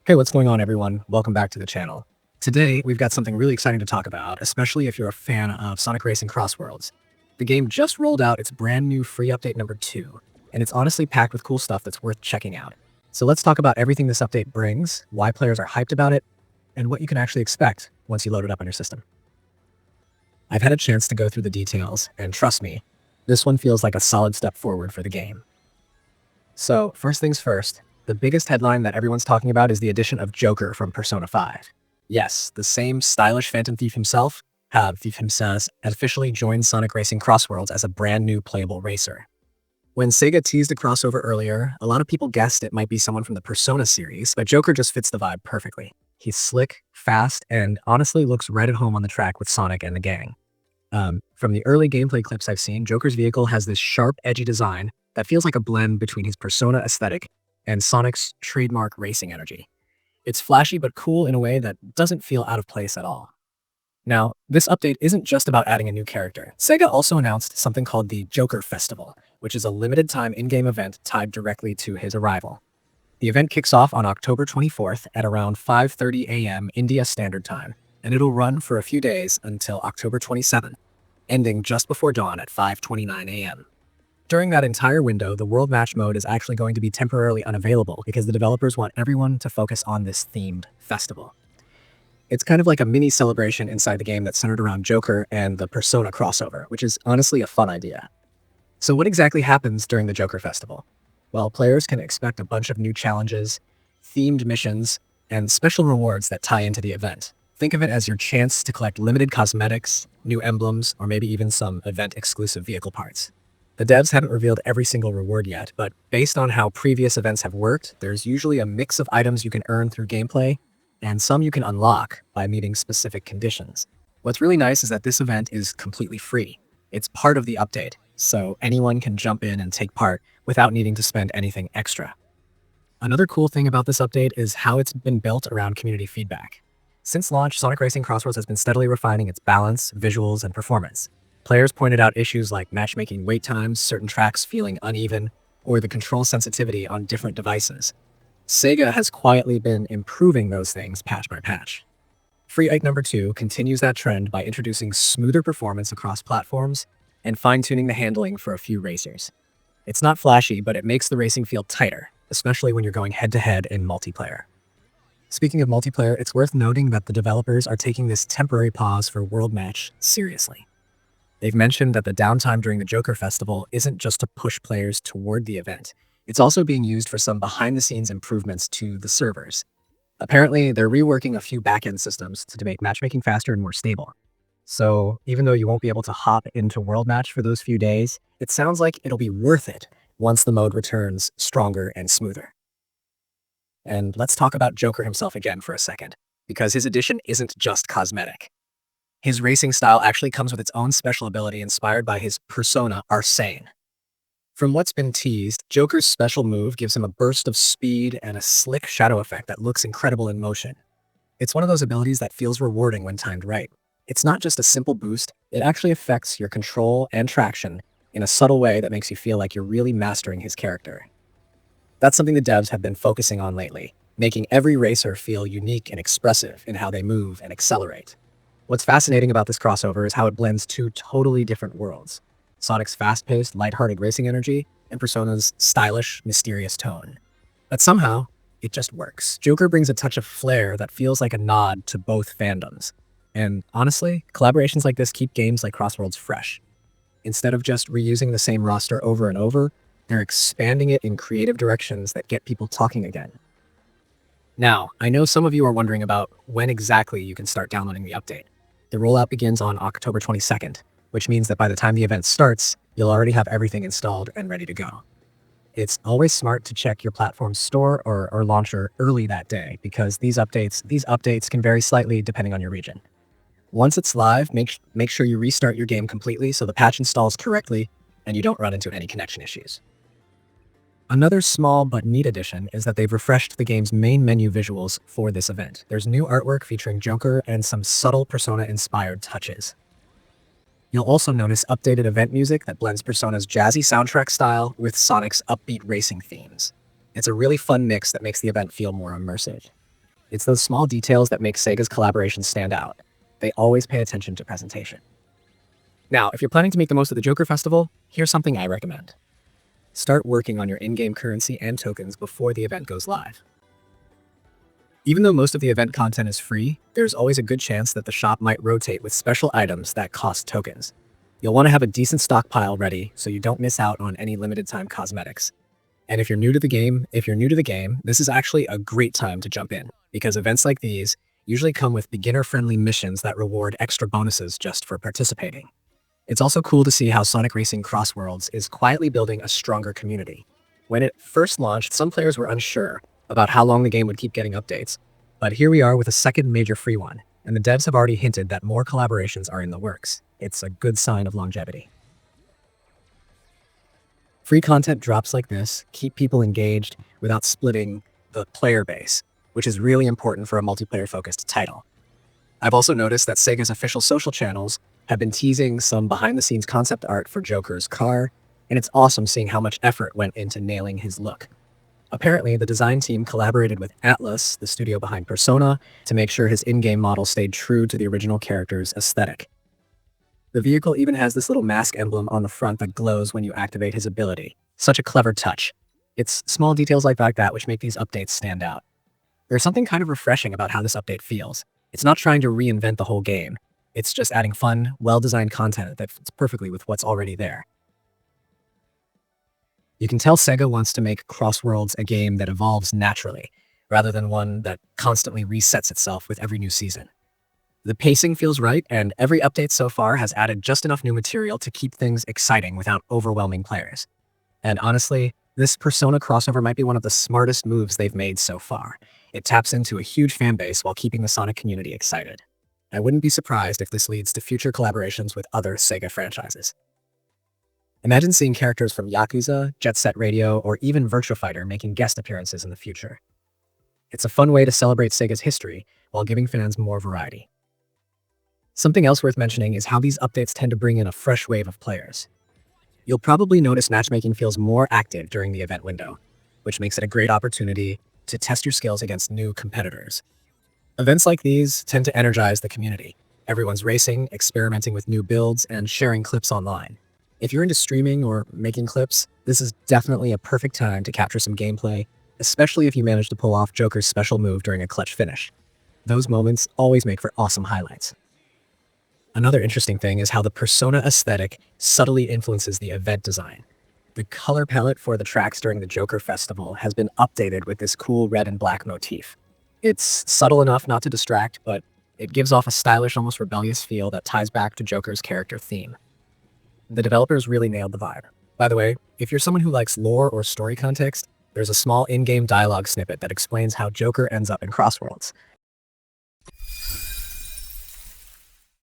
Hey, what's going on, everyone? Welcome back to the channel. Today, we've got something really exciting to talk about, especially if you're a fan of Sonic Racing CrossWorlds. The game just rolled out its brand new free update number 2, and it's honestly packed with cool stuff that's worth checking out. So let's talk about everything this update brings, why players are hyped about it, and what you can actually expect once you load it up on your system. I've had a chance to go through the details, and trust me, this one feels like a solid step forward for the game. So, first things first, the biggest headline that everyone's talking about is the addition of Joker from Persona 5. Yes, the same stylish Phantom Thief himself, Thief himself, has officially joined Sonic Racing CrossWorlds as a brand new playable racer. When SEGA teased a crossover earlier, a lot of people guessed it might be someone from the Persona series, but Joker just fits the vibe perfectly. He's slick, fast, and honestly looks right at home on the track with Sonic and the gang. From the early gameplay clips I've seen, Joker's vehicle has this sharp, edgy design that feels like a blend between his Persona aesthetic and Sonic's trademark racing energy. It's flashy but cool in a way that doesn't feel out of place at all. Now, this update isn't just about adding a new character. SEGA also announced something called the Joker Festival, which is a limited-time in-game event tied directly to his arrival. The event kicks off on October 24th at around 5:30 a.m. India Standard Time, and it'll run for a few days until October 27th, ending just before dawn at 5:29 a.m. During that entire window, the World Match mode is actually going to be temporarily unavailable because the developers want everyone to focus on this themed festival. It's kind of like a mini celebration inside the game that's centered around Joker and the Persona crossover, which is honestly a fun idea. So what exactly happens during the Joker Festival? Well, players can expect a bunch of new challenges, themed missions, and special rewards that tie into the event. Think of it as your chance to collect limited cosmetics, new emblems, or maybe even some event-exclusive vehicle parts. The devs haven't revealed every single reward yet, but based on how previous events have worked, there's usually a mix of items you can earn through gameplay, and some you can unlock by meeting specific conditions. What's really nice is that this event is completely free. It's part of the update, so anyone can jump in and take part without needing to spend anything extra. Another cool thing about this update is how it's been built around community feedback. Since launch, Sonic Racing CrossWorlds has been steadily refining its balance, visuals, and performance. Players pointed out issues like matchmaking wait times, certain tracks feeling uneven, or the control sensitivity on different devices. SEGA has quietly been improving those things patch by patch. Free Ike number 2 continues that trend by introducing smoother performance across platforms and fine-tuning the handling for a few racers. It's not flashy, but it makes the racing feel tighter, especially when you're going head-to-head in multiplayer. Speaking of multiplayer, it's worth noting that the developers are taking this temporary pause for World Match seriously. They've mentioned that the downtime during the Joker Festival isn't just to push players toward the event. It's also being used for some behind-the-scenes improvements to the servers. Apparently, they're reworking a few back-end systems to make matchmaking faster and more stable. So even though you won't be able to hop into World Match for those few days, it sounds like it'll be worth it once the mode returns stronger and smoother. And let's talk about Joker himself again for a second, because his addition isn't just cosmetic. His racing style actually comes with its own special ability inspired by his persona, Arsene. From what's been teased, Joker's special move gives him a burst of speed and a slick shadow effect that looks incredible in motion. It's one of those abilities that feels rewarding when timed right. It's not just a simple boost, it actually affects your control and traction in a subtle way that makes you feel like you're really mastering his character. That's something the devs have been focusing on lately, making every racer feel unique and expressive in how they move and accelerate. What's fascinating about this crossover is how it blends two totally different worlds: Sonic's fast-paced, lighthearted racing energy and Persona's stylish, mysterious tone. But somehow, it just works. Joker brings a touch of flair that feels like a nod to both fandoms. And honestly, collaborations like this keep games like CrossWorlds fresh. Instead of just reusing the same roster over and over, they're expanding it in creative directions that get people talking again. Now, I know some of you are wondering about when exactly you can start downloading the update. The rollout begins on October 22nd, which means that by the time the event starts, you'll already have everything installed and ready to go. It's always smart to check your platform's store or launcher early that day, because these updates can vary slightly depending on your region. Once it's live, make sure you restart your game completely so the patch installs correctly and you don't run into any connection issues. Another small but neat addition is that they've refreshed the game's main menu visuals for this event. There's new artwork featuring Joker and some subtle Persona-inspired touches. You'll also notice updated event music that blends Persona's jazzy soundtrack style with Sonic's upbeat racing themes. It's a really fun mix that makes the event feel more immersive. It's those small details that make Sega's collaborations stand out. They always pay attention to presentation. Now, if you're planning to make the most of the Joker Festival, here's something I recommend. Start working on your in-game currency and tokens before the event goes live. Even though most of the event content is free, there's always a good chance that the shop might rotate with special items that cost tokens. You'll want to have a decent stockpile ready so you don't miss out on any limited time cosmetics. And if you're new to the game, this is actually a great time to jump in, because events like these usually come with beginner-friendly missions that reward extra bonuses just for participating. It's also cool to see how Sonic Racing CrossWorlds is quietly building a stronger community. When it first launched, some players were unsure about how long the game would keep getting updates, but here we are with a second major free one, and the devs have already hinted that more collaborations are in the works. It's a good sign of longevity. Free content drops like this keep people engaged without splitting the player base, which is really important for a multiplayer-focused title. I've also noticed that Sega's official social channels have been teasing some behind-the-scenes concept art for Joker's car, and it's awesome seeing how much effort went into nailing his look. Apparently, the design team collaborated with Atlas, the studio behind Persona, to make sure his in-game model stayed true to the original character's aesthetic. The vehicle even has this little mask emblem on the front that glows when you activate his ability. Such a clever touch. It's small details like that which make these updates stand out. There's something kind of refreshing about how this update feels. It's not trying to reinvent the whole game. It's just adding fun, well-designed content that fits perfectly with what's already there. You can tell Sega wants to make CrossWorlds a game that evolves naturally, rather than one that constantly resets itself with every new season. The pacing feels right, and every update so far has added just enough new material to keep things exciting without overwhelming players. And honestly, this Persona crossover might be one of the smartest moves they've made so far. It taps into a huge fan base while keeping the Sonic community excited. I wouldn't be surprised if this leads to future collaborations with other Sega franchises. Imagine seeing characters from Yakuza, Jet Set Radio, or even Virtua Fighter making guest appearances in the future. It's a fun way to celebrate Sega's history while giving fans more variety. Something else worth mentioning is how these updates tend to bring in a fresh wave of players. You'll probably notice matchmaking feels more active during the event window, which makes it a great opportunity to test your skills against new competitors. Events like these tend to energize the community. Everyone's racing, experimenting with new builds, and sharing clips online. If you're into streaming or making clips, this is definitely a perfect time to capture some gameplay, especially if you manage to pull off Joker's special move during a clutch finish. Those moments always make for awesome highlights. Another interesting thing is how the Persona aesthetic subtly influences the event design. The color palette for the tracks during the Joker Festival has been updated with this cool red and black motif. It's subtle enough not to distract, but it gives off a stylish, almost rebellious feel that ties back to Joker's character theme. The developers really nailed the vibe. By the way, if you're someone who likes lore or story context, there's a small in-game dialogue snippet that explains how Joker ends up in CrossWorlds.